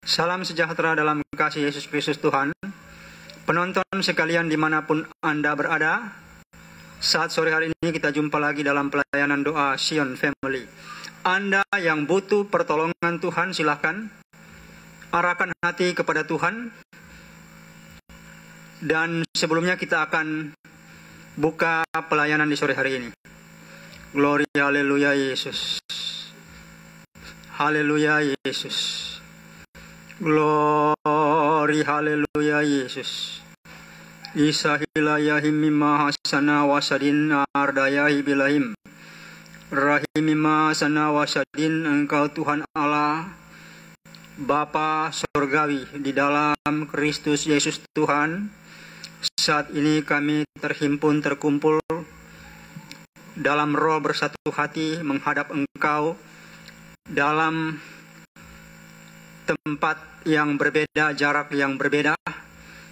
Salam sejahtera dalam kasih Yesus Kristus Tuhan. Penonton sekalian dimanapun Anda berada, saat sore hari ini kita jumpa lagi dalam pelayanan doa Sion Family. Anda yang butuh pertolongan Tuhan, silahkan arahkan hati kepada Tuhan. Dan sebelumnya kita akan buka pelayanan di sore hari ini. Gloria, haleluya Yesus. Haleluya Yesus. Glory, haleluya Yesus. Isahilayahim mimma hasana wasadin ardayahi bilahim. Rahimimma sana wasadin, Engkau Tuhan Allah Bapa Surgawi di dalam Kristus Yesus Tuhan. Saat ini kami terkumpul dalam roh bersatu hati menghadap Engkau dalam tempat yang berbeda, jarak yang berbeda.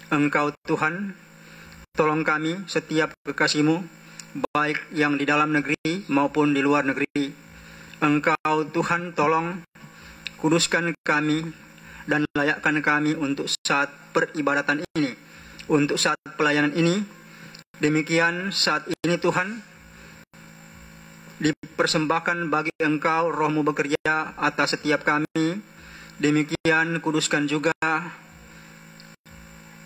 Engkau Tuhan, tolong kami setiap kekasih-Mu, baik yang di dalam negeri maupun di luar negeri. Engkau Tuhan, tolong kuduskan kami dan layakkan kami untuk saat peribadatan ini, untuk saat pelayanan ini. Demikian saat ini Tuhan, dipersembahkan bagi Engkau, Roh-Mu bekerja atas setiap kami. Demikian kuduskan juga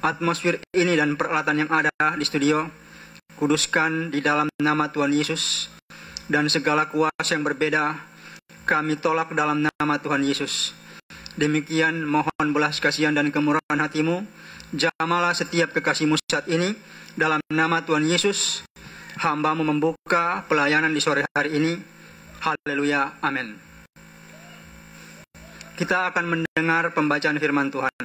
atmosfer ini dan peralatan yang ada di studio. Kuduskan di dalam nama Tuhan Yesus. Dan segala kuasa yang berbeda kami tolak dalam nama Tuhan Yesus. Demikian mohon belas kasihan dan kemurahan hati-Mu. Jamalah setiap kekasih-Mu saat ini. Dalam nama Tuhan Yesus, hamba-Mu membuka pelayanan di sore hari ini. Haleluya, amin. Kita akan mendengar pembacaan firman Tuhan.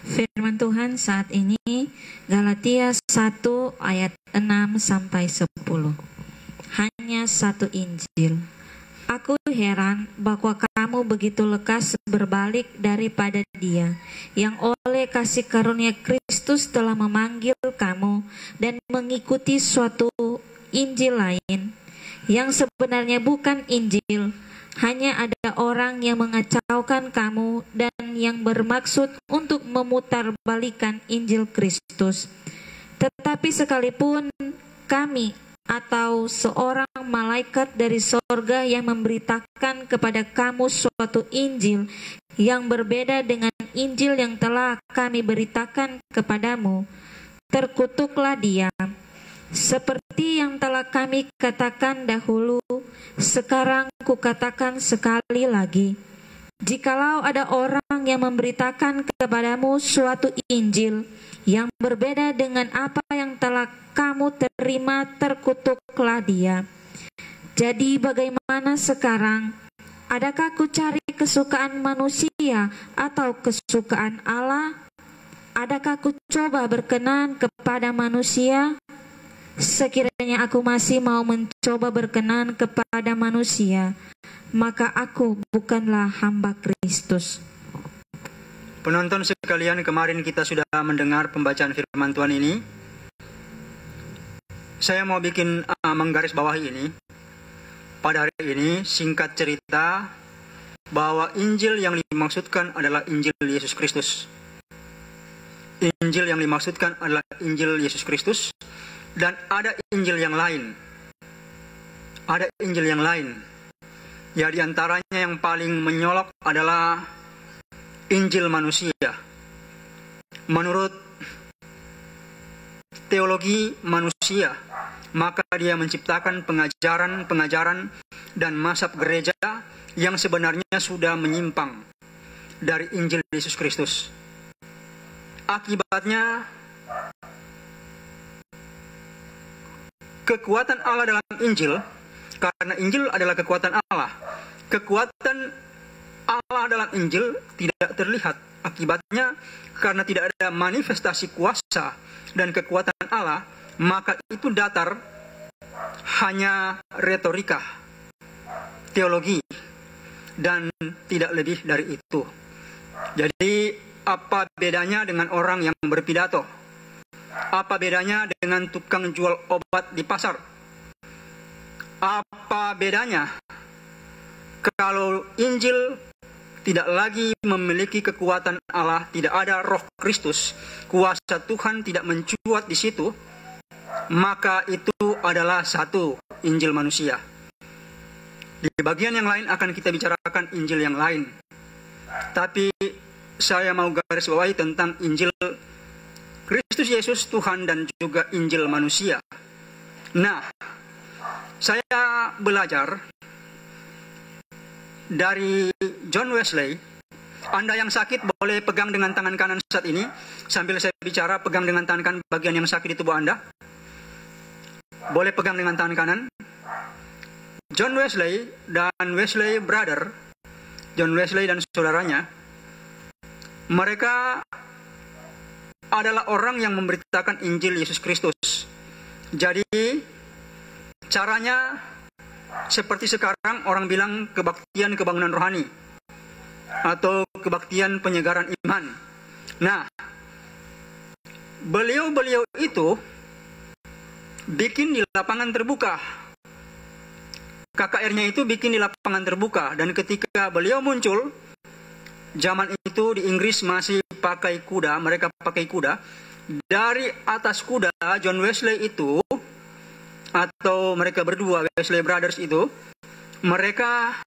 Firman Tuhan saat ini Galatia 1 ayat 6 sampai 10. Hanya satu Injil. Aku heran bahwa kamu begitu lekas berbalik daripada Dia yang oleh kasih karunia Kristus telah memanggil kamu dan mengikuti suatu Injil lain yang sebenarnya bukan Injil. Hanya ada orang yang mengacaukan kamu dan yang bermaksud untuk memutarbalikkan Injil Kristus. Tetapi sekalipun kami atau seorang malaikat dari sorga yang memberitakan kepada kamu suatu Injil yang berbeda dengan Injil yang telah kami beritakan kepadamu, terkutuklah dia. Seperti yang telah kami katakan dahulu, sekarang kukatakan sekali lagi. Jikalau ada orang yang memberitakan kepadamu suatu Injil yang berbeda dengan apa yang telah kamu terima, terkutuklah dia. Jadi bagaimana sekarang? Adakah ku cari kesukaan manusia atau kesukaan Allah? Adakah ku coba berkenan kepada manusia? Sekiranya aku masih mau mencoba berkenan kepada manusia, maka aku bukanlah hamba Kristus. Penonton sekalian, kemarin kita sudah mendengar pembacaan firman Tuhan ini. Saya mau menggarisbawahi ini. Pada hari ini, singkat cerita, bahwa Injil yang dimaksudkan adalah Injil Yesus Kristus. Injil yang dimaksudkan adalah Injil Yesus Kristus. Dan ada Injil yang lain. Ada Injil yang lain. Ya, di antaranya yang paling menyolok adalah Injil manusia. Menurut teologi manusia, maka dia menciptakan pengajaran dan mazhab gereja yang sebenarnya sudah menyimpang dari Injil Yesus Kristus. Akibatnya, kekuatan Allah dalam Injil, karena Injil adalah kekuatan Allah. Kekuatan Allah dalam Injil tidak terlihat. Akibatnya, karena tidak ada manifestasi kuasa dan kekuatan Allah, maka itu datar, hanya retorika, teologi, dan tidak lebih dari itu. Jadi, apa bedanya dengan orang yang berpidato? Apa bedanya dengan tukang jual obat di pasar? Apa bedanya kalau Injil tidak lagi memiliki kekuatan Allah, tidak ada Roh Kristus, kuasa Tuhan tidak mencuat di situ, maka itu adalah satu Injil manusia. Di bagian yang lain akan kita bicarakan Injil yang lain. Tapi saya mau garis bawahi tentang Injil Kristus Yesus Tuhan dan juga Injil manusia. Nah, saya belajar dari John Wesley. Anda yang sakit boleh pegang dengan tangan kanan saat ini. Sambil saya bicara, pegang dengan tangan kanan bagian yang sakit di tubuh Anda. Boleh pegang dengan tangan kanan. John Wesley dan Wesley Brother, John Wesley dan saudaranya, mereka adalah orang yang memberitakan Injil Yesus Kristus. Jadi caranya seperti sekarang orang bilang kebaktian kebangunan rohani atau kebaktian penyegaran iman. Nah, beliau-beliau itu bikin di lapangan terbuka. KKR-nya itu bikin di lapangan terbuka. Dan ketika beliau muncul, zaman itu di Inggris masih pakai kuda, mereka pakai kuda. Dari atas kuda, John Wesley itu, atau mereka berdua, Wesley Brothers itu, mereka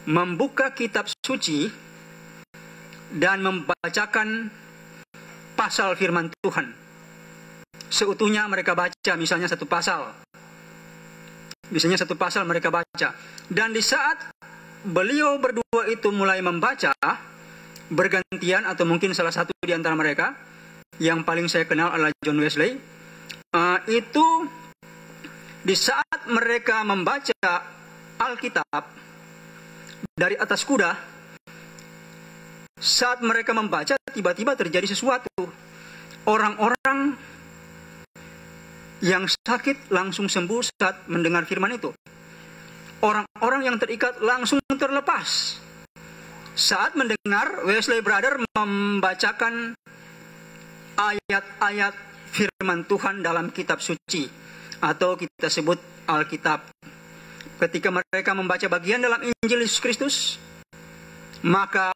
membuka kitab suci dan membacakan pasal firman Tuhan. Seutuhnya mereka baca, misalnya satu pasal. Biasanya satu pasal mereka baca. Dan di saat beliau berdua itu mulai membaca, bergantian atau mungkin salah satu di antara mereka, yang paling saya kenal adalah John Wesley, itu di saat mereka membaca Alkitab dari atas kuda, saat mereka membaca tiba-tiba terjadi sesuatu. Orang-orang yang sakit langsung sembuh saat mendengar firman itu. Orang-orang yang terikat langsung terlepas saat mendengar Wesley Brother membacakan ayat-ayat firman Tuhan dalam kitab suci, atau kita sebut Alkitab. Ketika mereka membaca bagian dalam Injil Yesus Kristus, maka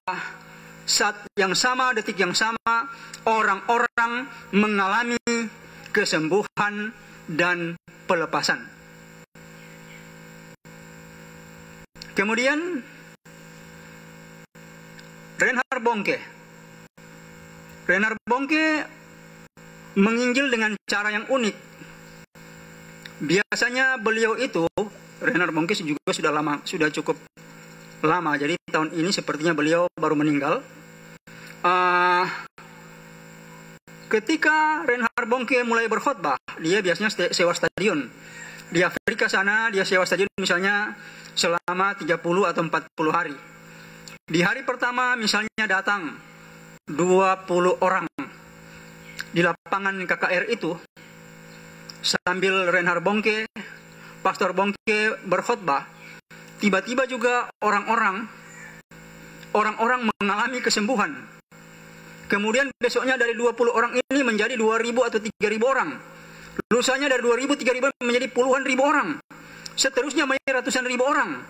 saat yang sama, detik yang sama, orang-orang mengalami kesembuhan dan pelepasan. Kemudian Reinhard Bonnke menginjil dengan cara yang unik. Biasanya beliau itu, Reinhard Bonnke juga sudah cukup lama. Jadi tahun ini sepertinya beliau baru meninggal. Ketika Reinhard Bonnke mulai berkhotbah, dia biasanya sewa stadion. Di Afrika sana dia sewa stadion misalnya selama 30 atau 40 hari. Di hari pertama misalnya datang 20 orang di lapangan KKR itu, sambil Reinhard Bonnke, Pastor Bonnke berkhotbah, tiba-tiba juga orang-orang mengalami kesembuhan. Kemudian besoknya dari 20 orang ini menjadi 2.000 atau 3.000 orang. Lusanya dari 2.000, 3.000 menjadi puluhan ribu orang. Seterusnya menjadi ratusan ribu orang.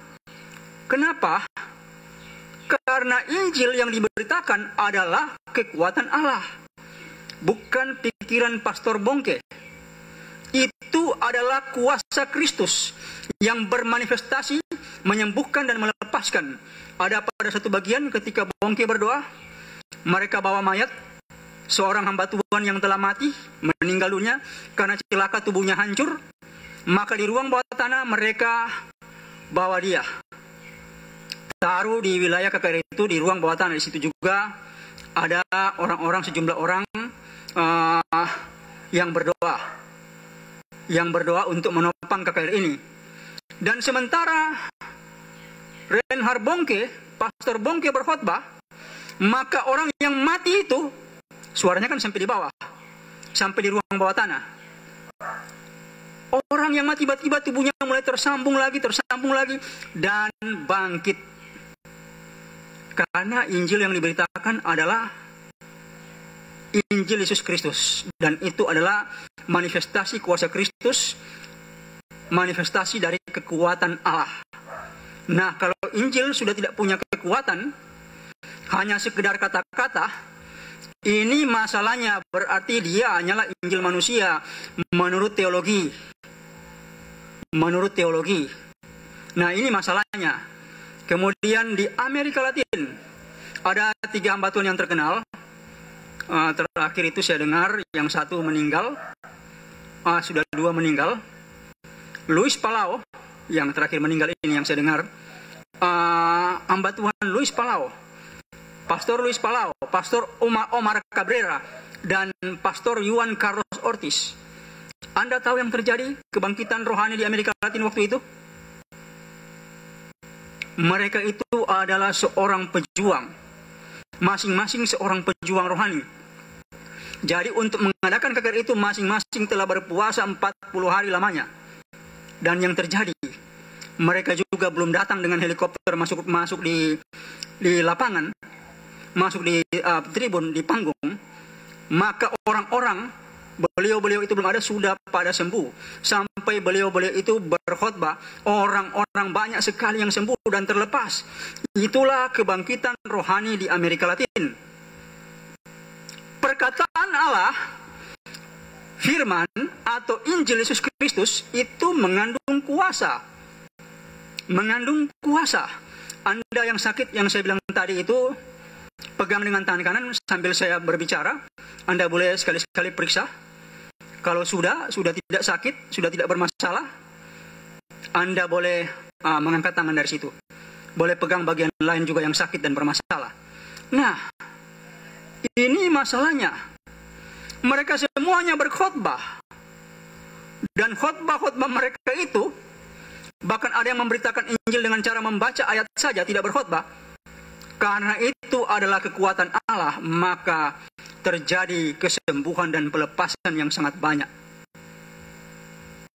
Kenapa? Karena Injil yang diberitakan adalah kekuatan Allah, bukan pikiran Pastor Bonnke. Itu adalah kuasa Kristus yang bermanifestasi, menyembuhkan dan melepaskan. Ada pada satu bagian ketika Bonnke berdoa, mereka bawa mayat seorang hamba Tuhan yang telah mati, meninggal dunia karena celaka, tubuhnya hancur. Maka di ruang bawah tanah mereka bawa dia, taruh di wilayah KKR itu, di ruang bawah tanah. Di situ juga ada orang-orang, sejumlah orang yang berdoa untuk menopang KKR ini. Dan sementara Reinhard Bonnke, Pastor Bonnke berkhotbah, maka orang yang mati itu suaranya kan sampai di bawah, sampai di ruang bawah tanah. Orang yang mati tiba-tiba tubuhnya mulai tersambung lagi dan bangkit. Karena Injil yang diberitakan adalah Injil Yesus Kristus, dan itu adalah manifestasi kuasa Kristus, manifestasi dari kekuatan Allah. Nah, kalau Injil sudah tidak punya kekuatan, hanya sekedar kata-kata, ini masalahnya. Berarti dia hanyalah Injil manusia menurut teologi. Menurut teologi. Nah, ini masalahnya. Kemudian di Amerika Latin ada 3 hamba Tuhan yang terkenal. Terakhir itu saya dengar yang satu meninggal, sudah 2 meninggal. Luis Palau yang terakhir meninggal ini yang saya dengar. Hamba Tuhan Luis Palau, Pastor Luis Palau, Pastor Omar Cabrera, dan Pastor Juan Carlos Ortiz. Anda tahu yang terjadi kebangkitan rohani di Amerika Latin waktu itu? Mereka itu adalah seorang pejuang, masing-masing seorang pejuang rohani. Jadi untuk mengadakan KKR itu masing-masing telah berpuasa 40 hari lamanya. Dan yang terjadi, mereka juga belum datang dengan helikopter masuk di lapangan, masuk di tribun, di panggung. Maka orang-orang, beliau-beliau itu belum ada, sudah pada sembuh. Sampai beliau-beliau itu berkhotbah, orang-orang banyak sekali yang sembuh dan terlepas. Itulah kebangkitan rohani di Amerika Latin. Perkataan Allah, firman atau Injil Yesus Kristus itu mengandung kuasa. Mengandung kuasa. Anda yang sakit, yang saya bilang tadi itu, pegang dengan tangan kanan sambil saya berbicara. Anda boleh sekali-sekali periksa. Kalau sudah tidak sakit, sudah tidak bermasalah, Anda boleh mengangkat tangan dari situ. Boleh pegang bagian lain juga yang sakit dan bermasalah. Nah, ini masalahnya. Mereka semuanya berkhotbah. Dan khotbah-khotbah mereka itu, bahkan ada yang memberitakan Injil dengan cara membaca ayat saja, tidak berkhotbah. Karena itu adalah kekuatan Allah, maka terjadi kesembuhan dan pelepasan yang sangat banyak.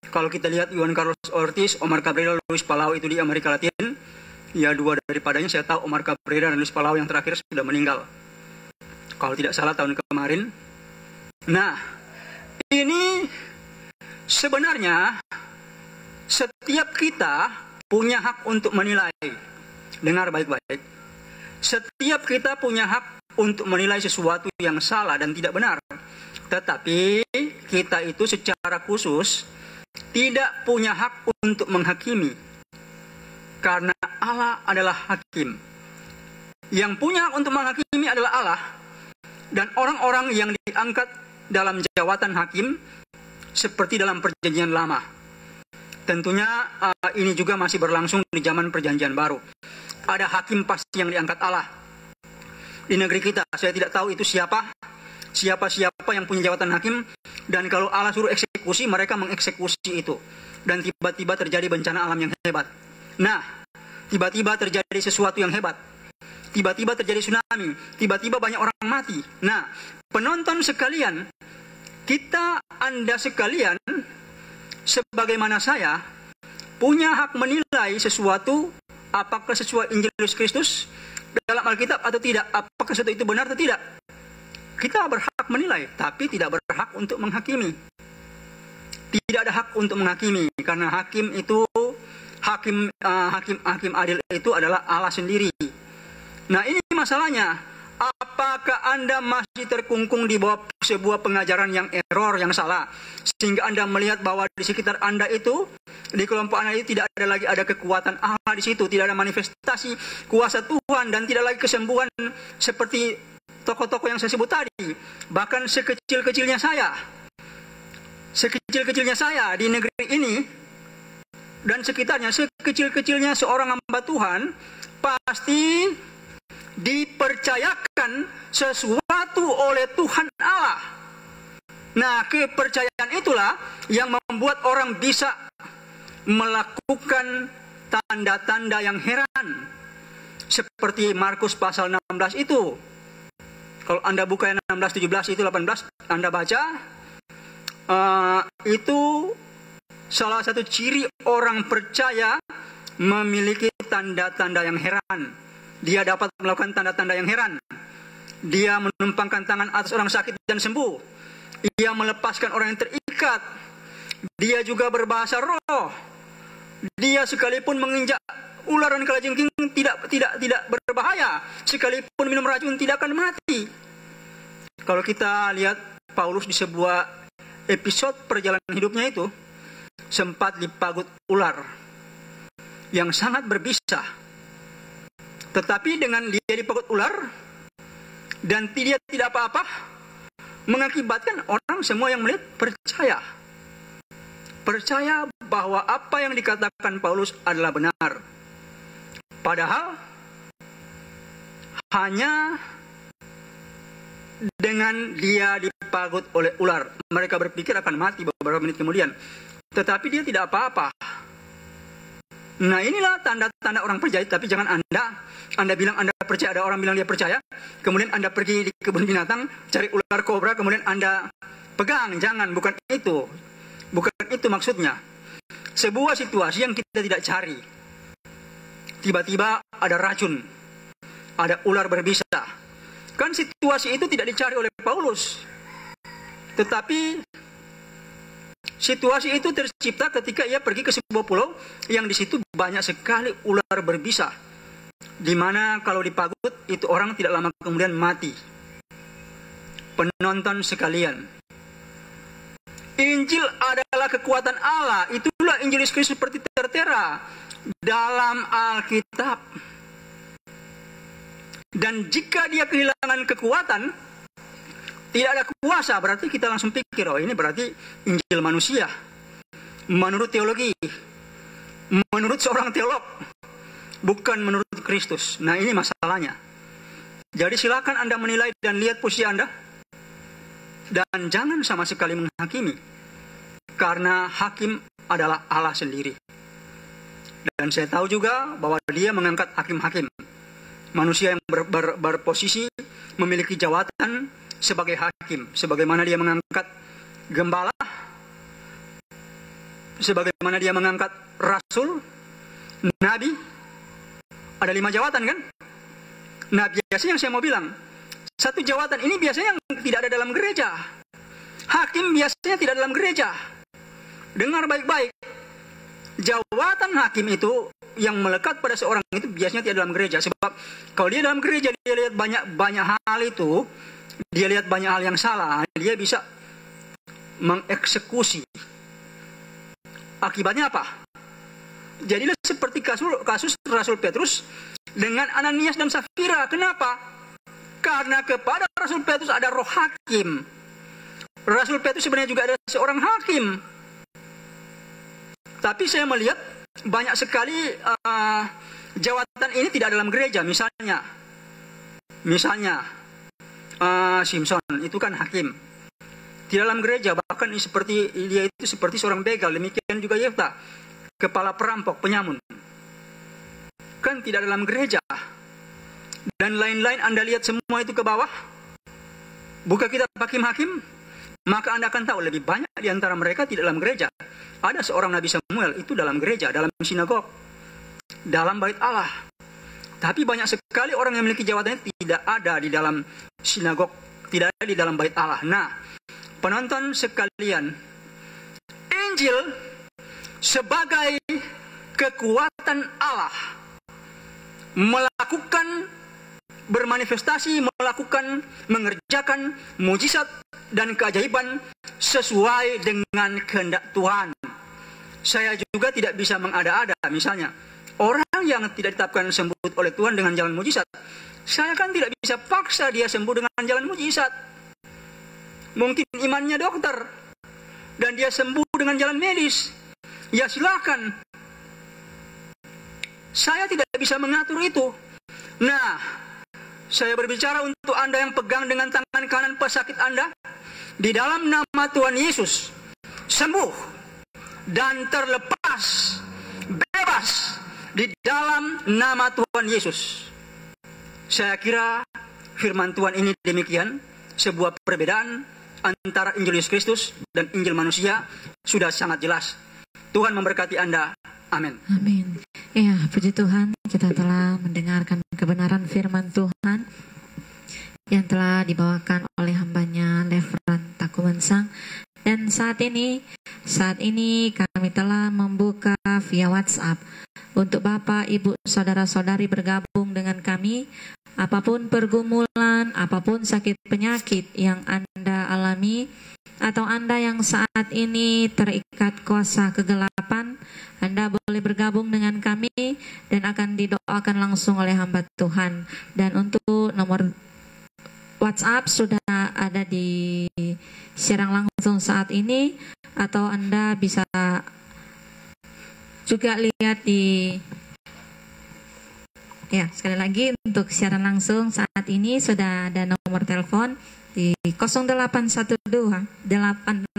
Kalau kita lihat Juan Carlos Ortiz, Omar Cabrera, Luis Palau itu di Amerika Latin, ya 2 daripadanya saya tahu, Omar Cabrera dan Luis Palau yang terakhir sudah meninggal. Kalau tidak salah tahun kemarin. Nah, ini sebenarnya setiap kita punya hak untuk menilai. Dengar baik-baik. Setiap kita punya hak untuk menilai sesuatu yang salah dan tidak benar. Tetapi kita itu secara khusus tidak punya hak untuk menghakimi. Karena Allah adalah hakim. Yang punya hak untuk menghakimi adalah Allah. Dan orang-orang yang diangkat dalam jawatan hakim seperti dalam perjanjian lama. Tentunya ini juga masih berlangsung di zaman perjanjian baru. Ada hakim pasti yang diangkat Allah. Di negeri kita, saya tidak tahu itu siapa yang punya jawatan hakim. Dan kalau Allah suruh eksekusi, mereka mengeksekusi itu. Dan tiba-tiba terjadi bencana alam yang hebat. Nah, tiba-tiba terjadi sesuatu yang hebat. Tiba-tiba terjadi tsunami. Tiba-tiba banyak orang mati. Nah, penonton sekalian, Anda sekalian, sebagaimana saya, punya hak menilai sesuatu, apakah sesuai Injil Yesus Kristus dalam Alkitab atau tidak, apakah sesuatu itu benar atau tidak. Kita berhak menilai, tapi tidak berhak untuk menghakimi. Tidak ada hak untuk menghakimi, karena hakim itu, hakim adil itu adalah Allah sendiri. Nah, ini masalahnya. Apakah Anda masih terkungkung di bawah sebuah pengajaran yang error, yang salah, sehingga Anda melihat bahwa di sekitar Anda itu, di kelompok Anda itu tidak ada lagi ada kekuatan Allah di situ, tidak ada manifestasi kuasa Tuhan, dan tidak lagi kesembuhan seperti tokoh-tokoh yang saya sebut tadi. Bahkan sekecil-kecilnya saya di negeri ini dan sekitarnya, sekecil-kecilnya seorang hamba Tuhan pasti dipercayakan sesuatu oleh Tuhan Allah. Nah, kepercayaan itulah yang membuat orang bisa melakukan tanda-tanda yang heran. Seperti Markus pasal 16 itu. Kalau Anda buka 16, 17, itu 18, Anda baca, itu salah satu ciri orang percaya memiliki tanda-tanda yang heran. Dia dapat melakukan tanda-tanda yang heran. Dia menumpangkan tangan atas orang sakit dan sembuh. Dia melepaskan orang yang terikat. Dia juga berbahasa roh. Dia sekalipun menginjak ular dan kalajengking tidak berbahaya. Sekalipun minum racun tidak akan mati. Kalau kita lihat Paulus di sebuah episode perjalanan hidupnya itu, sempat dipagut ular yang sangat berbisa. Tetapi dengan dia dipagut ular dan dia tidak apa-apa, mengakibatkan orang semua yang melihat percaya. Percaya bahwa apa yang dikatakan Paulus adalah benar. Padahal hanya dengan dia dipagut oleh ular, mereka berpikir akan mati beberapa menit kemudian. Tetapi dia tidak apa-apa. Nah, inilah tanda-tanda orang percaya. Tapi jangan Anda bilang Anda percaya, ada orang bilang dia percaya, kemudian Anda pergi di kebun binatang, cari ular kobra, kemudian Anda pegang. Jangan, bukan itu. Bukan itu maksudnya. Sebuah situasi yang kita tidak cari. Tiba-tiba ada racun, ada ular berbisa. Kan situasi itu tidak dicari oleh Paulus. Tetapi situasi itu tercipta ketika ia pergi ke sebuah pulau yang di situ banyak sekali ular berbisa. Di mana kalau dipagut itu orang tidak lama kemudian mati. Penonton sekalian, Injil adalah kekuatan Allah. Itulah Injil Yesus Kristus seperti tertera dalam Alkitab. Dan jika dia kehilangan kekuatan, tidak ada kuasa, berarti kita langsung pikir, oh ini berarti Injil manusia. Menurut teologi, menurut seorang teolog, bukan menurut Kristus. Nah, ini masalahnya. Jadi silakan Anda menilai dan lihat posisi Anda. Dan jangan sama sekali menghakimi. Karena hakim adalah Allah sendiri. Dan saya tahu juga bahwa dia mengangkat hakim-hakim. Manusia yang berposisi memiliki jawatan sebagai hakim. Sebagaimana dia mengangkat gembala, sebagaimana dia mengangkat rasul, nabi. Ada 5 jawatan kan? Nah, biasanya yang saya mau bilang, satu jawatan ini biasanya yang tidak ada dalam gereja. Hakim biasanya tidak dalam gereja. Dengar baik-baik. Jawatan hakim itu yang melekat pada seorang itu biasanya tidak dalam gereja. Sebab kalau dia dalam gereja, dia lihat banyak hal itu, dia lihat banyak hal yang salah, dia bisa mengeksekusi. Akibatnya apa? Jadilah seperti kasus Rasul Petrus dengan Ananias dan Safira. Kenapa? Karena kepada Rasul Petrus ada roh hakim. Rasul Petrus sebenarnya juga ada seorang hakim. Tapi saya melihat banyak sekali jawatan ini tidak dalam gereja. Misalnya Simpson itu kan hakim. Di dalam gereja, bahkan dia itu seperti seorang begal. Demikian juga Yefta, kepala perampok, penyamun. Kan tidak dalam gereja. Dan lain-lain Anda lihat semua itu ke bawah. Buka kitab hakim-hakim, maka Anda akan tahu lebih banyak di antara mereka tidak dalam gereja. Ada seorang Nabi Samuel itu dalam gereja, dalam sinagog, dalam bait Allah. Tapi banyak sekali orang yang memiliki jawatannya tidak ada di dalam sinagog, tidak ada di dalam bait Allah. Nah, penonton sekalian, Injil sebagai kekuatan Allah melakukan, bermanifestasi, mengerjakan mujizat dan keajaiban sesuai dengan kehendak Tuhan. Saya juga tidak bisa mengada-ada. Misalnya, orang yang tidak ditetapkan sembuh oleh Tuhan dengan jalan mujizat, saya kan tidak bisa paksa dia sembuh dengan jalan mujizat. Mungkin imannya dokter dan dia sembuh dengan jalan medis. Ya silakan. Saya tidak bisa mengatur itu. Nah, saya berbicara untuk Anda yang pegang dengan tangan kanan pesakit Anda. Di dalam nama Tuhan Yesus, sembuh dan terlepas, bebas di dalam nama Tuhan Yesus. Saya kira firman Tuhan ini demikian. Sebuah perbedaan antara Injil Yesus Kristus dan Injil manusia sudah sangat jelas. Tuhan memberkati Anda. Amin. Amin. Ya, puji Tuhan, kita telah mendengarkan kebenaran firman Tuhan yang telah dibawakan oleh hambanya Lefran Takuwensang. Dan saat ini kami telah membuka via WhatsApp untuk Bapak, Ibu, Saudara-saudari bergabung dengan kami. Apapun pergumulan, apapun sakit penyakit yang Anda alami, atau Anda yang saat ini terikat kuasa kegelapan, Anda boleh bergabung dengan kami dan akan didoakan langsung oleh hamba Tuhan. Dan untuk nomor WhatsApp sudah ada di siaran langsung saat ini, atau Anda bisa juga lihat di sekali lagi untuk siaran langsung saat ini sudah ada nomor telepon di 0812 8855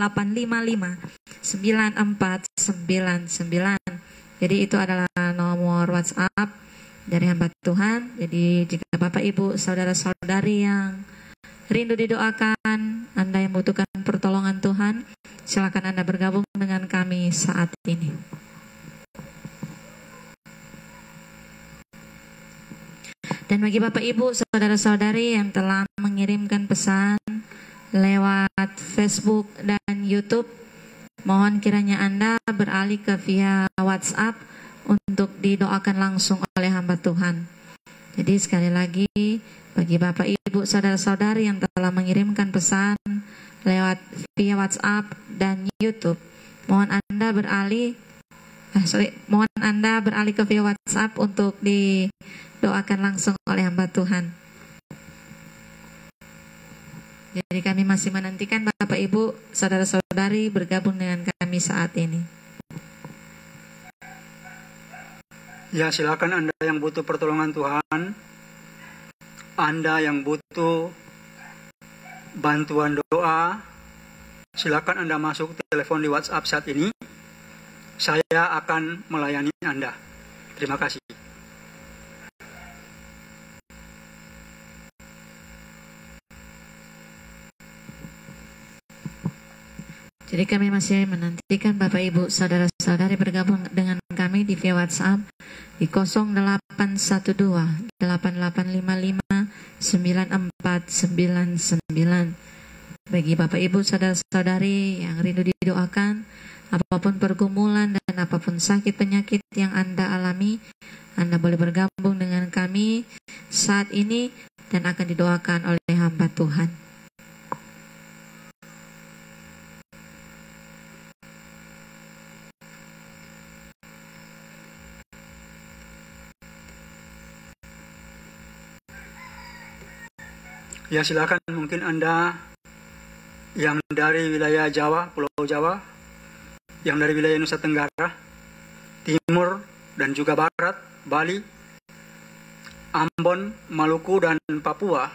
9499. Jadi itu adalah nomor WhatsApp dari hamba Tuhan. Jadi jika Bapak, Ibu, saudara-saudari yang rindu didoakan, Anda yang membutuhkan pertolongan Tuhan, silakan Anda bergabung dengan kami saat ini. Dan bagi Bapak, Ibu, saudara-saudari yang telah mengirimkan pesan lewat Facebook dan YouTube, mohon kiranya Anda beralih ke via WhatsApp untuk didoakan langsung oleh hamba Tuhan. Jadi sekali lagi, bagi Bapak, Ibu, saudara-saudari yang telah mengirimkan pesan lewat via WhatsApp dan YouTube, mohon Anda beralih ke via WhatsApp untuk didoakan langsung oleh hamba Tuhan. Jadi kami masih menantikan Bapak, Ibu, saudara-saudari bergabung dengan kami saat ini. Ya, silakan Anda yang butuh pertolongan Tuhan, Anda yang butuh bantuan doa, silakan Anda masuk telepon di WhatsApp saat ini. Saya akan melayani Anda. Terima kasih. Jadi kami masih menantikan Bapak, Ibu, saudara-saudari bergabung dengan kami di via WhatsApp di 0812 8855 9499. Bagi Bapak, Ibu, saudara-saudari yang rindu didoakan, apapun pergumulan dan apapun sakit penyakit yang Anda alami, Anda boleh bergabung dengan kami saat ini dan akan didoakan oleh hamba Tuhan. Ya, silakan mungkin Anda yang dari wilayah Jawa, Pulau Jawa, yang dari wilayah Nusa Tenggara, Timur dan juga Barat, Bali, Ambon, Maluku dan Papua.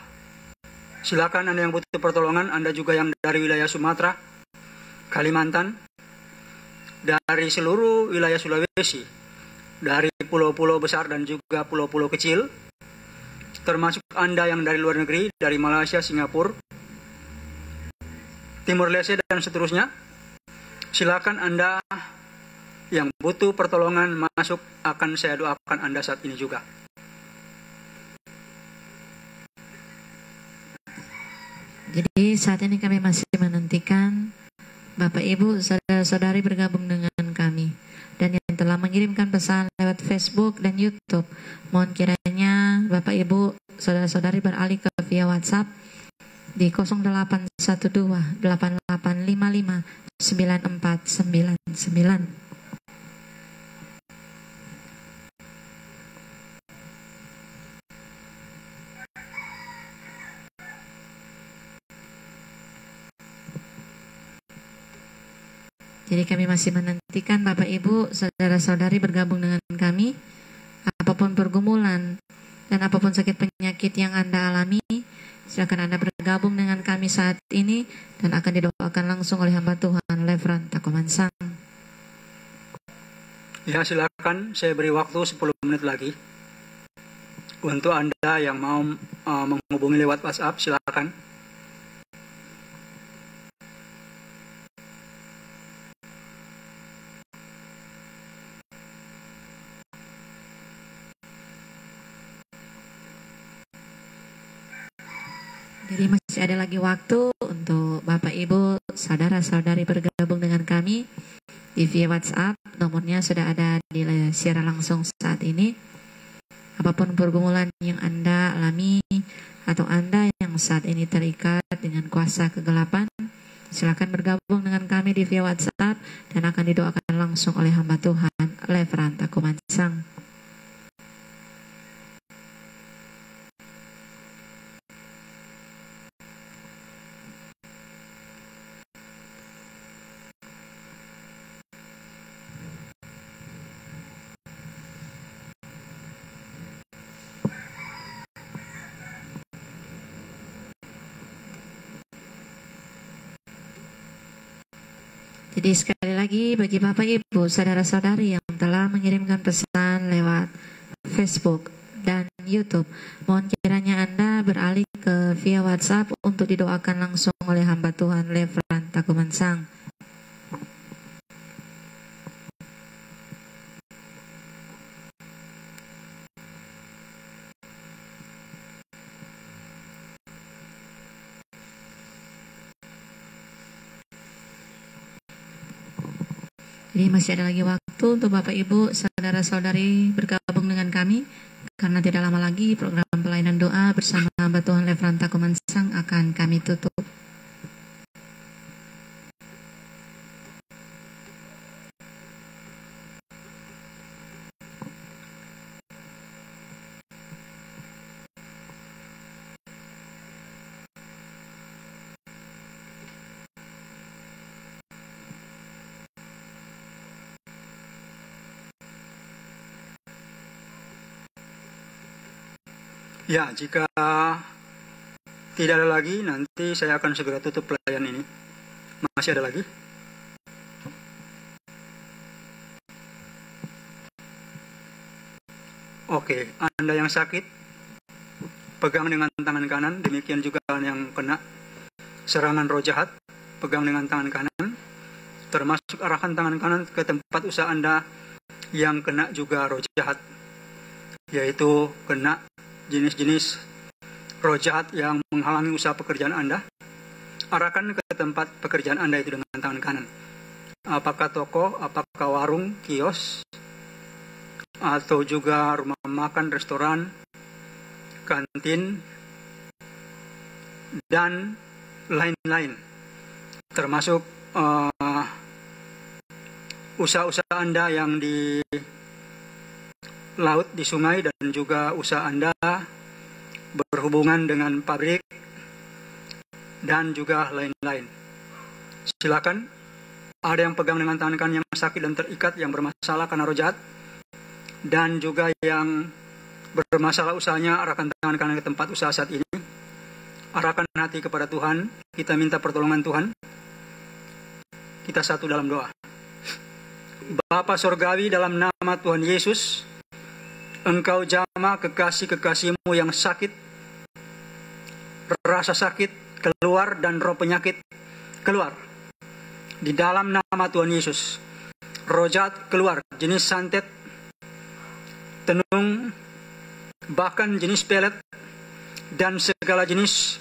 Silakan Anda yang butuh pertolongan, Anda juga yang dari wilayah Sumatera, Kalimantan, dari seluruh wilayah Sulawesi, dari pulau-pulau besar dan juga pulau-pulau kecil, termasuk Anda yang dari luar negeri, dari Malaysia, Singapura, Timur Leste dan seterusnya. Silakan Anda yang butuh pertolongan masuk, akan saya doakan Anda saat ini juga. Jadi saat ini kami masih menantikan Bapak, Ibu, saudara-saudari bergabung dengan kami. Dan yang telah mengirimkan pesan lewat Facebook dan YouTube, mohon kiranya Bapak, Ibu, saudara-saudari beralih ke via WhatsApp di 0812 8855 9499. Jadi kami masih menantikan Bapak, Ibu, saudara-saudari bergabung dengan kami. Apapun pergumulan dan apapun sakit penyakit yang Anda alami, silakan Anda bergabung dengan kami saat ini dan akan didoakan langsung oleh hamba Tuhan Levran Takomansang. Ya, silakan saya beri waktu 10 menit lagi untuk Anda yang mau menghubungi lewat WhatsApp, silakan. Jadi masih ada lagi waktu untuk Bapak, Ibu, saudara-saudari bergabung dengan kami di via WhatsApp. Nomornya sudah ada di siaran langsung saat ini. Apapun pergumulan yang Anda alami atau Anda yang saat ini terikat dengan kuasa kegelapan, silakan bergabung dengan kami di via WhatsApp dan akan didoakan langsung oleh hamba Tuhan Levran Takumansang. Jadi sekali lagi bagi Bapak Ibu, saudara-saudari yang telah mengirimkan pesan lewat Facebook dan YouTube, mohon kiranya Anda beralih ke via WhatsApp untuk didoakan langsung oleh hamba Tuhan Levran Takumansang. Jadi masih ada lagi waktu untuk Bapak Ibu, saudara-saudari bergabung dengan kami, karena tidak lama lagi program pelayanan doa bersama hamba Tuhan Levran Takumansang akan kami tutup. Ya, jika tidak ada lagi, nanti saya akan segera tutup pelayan ini. Masih ada lagi? Oke, Anda yang sakit, pegang dengan tangan kanan. Demikian juga yang kena serangan roh jahat, pegang dengan tangan kanan. Termasuk arahkan tangan kanan ke tempat usaha Anda yang kena juga roh jahat, yaitu kena jenis-jenis roh jahat yang menghalangi usaha pekerjaan Anda. Arahkan ke tempat pekerjaan Anda itu dengan tangan kanan. Apakah toko, apakah warung, kios, atau juga rumah makan, restoran, kantin, dan lain-lain. Termasuk usaha-usaha Anda yang di laut, di sungai, dan juga usaha Anda berhubungan dengan pabrik dan juga lain-lain. Silakan. Ada yang pegang dengan tangan kanan yang sakit dan terikat, yang bermasalah karena roh jahat, dan juga yang bermasalah usahanya, arahkan tangan kanan ke tempat usaha saat ini. Arahkan hati kepada Tuhan. Kita minta pertolongan Tuhan. Kita satu dalam doa. Bapa Sorgawi, dalam nama Tuhan Yesus, Engkau jamah kekasih-kekasih-Mu yang sakit, rasa sakit keluar, dan roh penyakit keluar. Di dalam nama Tuhan Yesus, roh jahat keluar, jenis santet, tenung, bahkan jenis pelet, dan segala jenis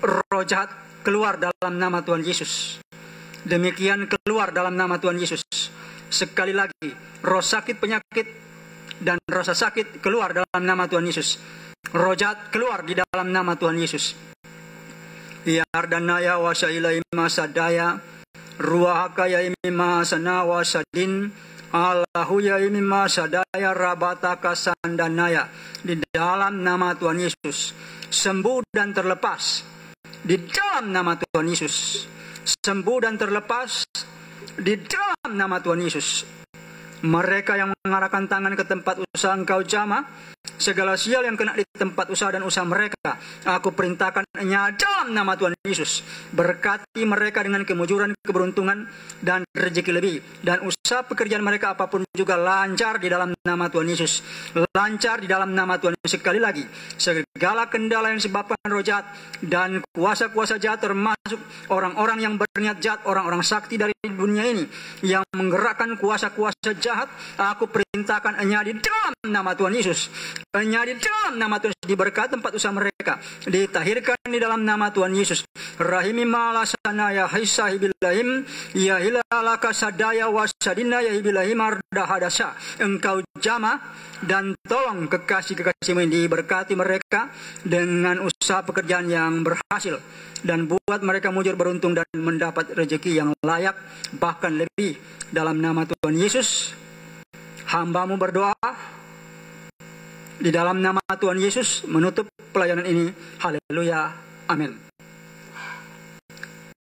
roh jahat keluar dalam nama Tuhan Yesus. Demikian keluar dalam nama Tuhan Yesus. Sekali lagi, roh sakit penyakit dan rasa sakit keluar dalam nama Tuhan Yesus. Roh jahat keluar di dalam nama Tuhan Yesus. Ya ardanaya wasailai masadaya ruahaka ya imima sana wasadin Allahu ya imima sadaya rabataka sandanaya. Di dalam nama Tuhan Yesus, sembuh dan terlepas. Di dalam nama Tuhan Yesus, sembuh dan terlepas. Di dalam nama Tuhan Yesus. Mereka yang mengarahkan tangan ke tempat usaha Engkau jamah, segala sial yang kena di tempat usaha dan usaha mereka, aku perintahkannya dalam nama Tuhan Yesus. Berkati mereka dengan kemujuran, keberuntungan, dan rezeki lebih. Dan usaha pekerjaan mereka apapun juga lancar di dalam nama Tuhan Yesus. Lancar di dalam nama Tuhan Yesus. Sekali lagi, segala kendala yang disebabkan roh jahat dan kuasa-kuasa jahat, termasuk orang-orang yang berniat jahat, orang-orang sakti dari dunia ini yang menggerakkan kuasa-kuasa jahat, aku perintahkan di dalam nama Tuhan Yesus. Di dalam nama Tuhan Yesus, diberkati tempat usaha mereka, ditahirkan di dalam nama Tuhan Yesus. Rahimi malasana ya haisahi bilahim ya hilalaka sadaya wasadina ya bilahim ardahadasa. Engkau jamah dan tolong kekasih-kekasihmu ini, diberkati mereka dengan usaha pekerjaan yang berhasil, dan buat mereka mujur beruntung dan mendapat rezeki yang layak bahkan lebih. Dalam nama Tuhan Yesus hamba-Mu berdoa, di dalam nama Tuhan Yesus menutup pelayanan ini. Haleluya, amin.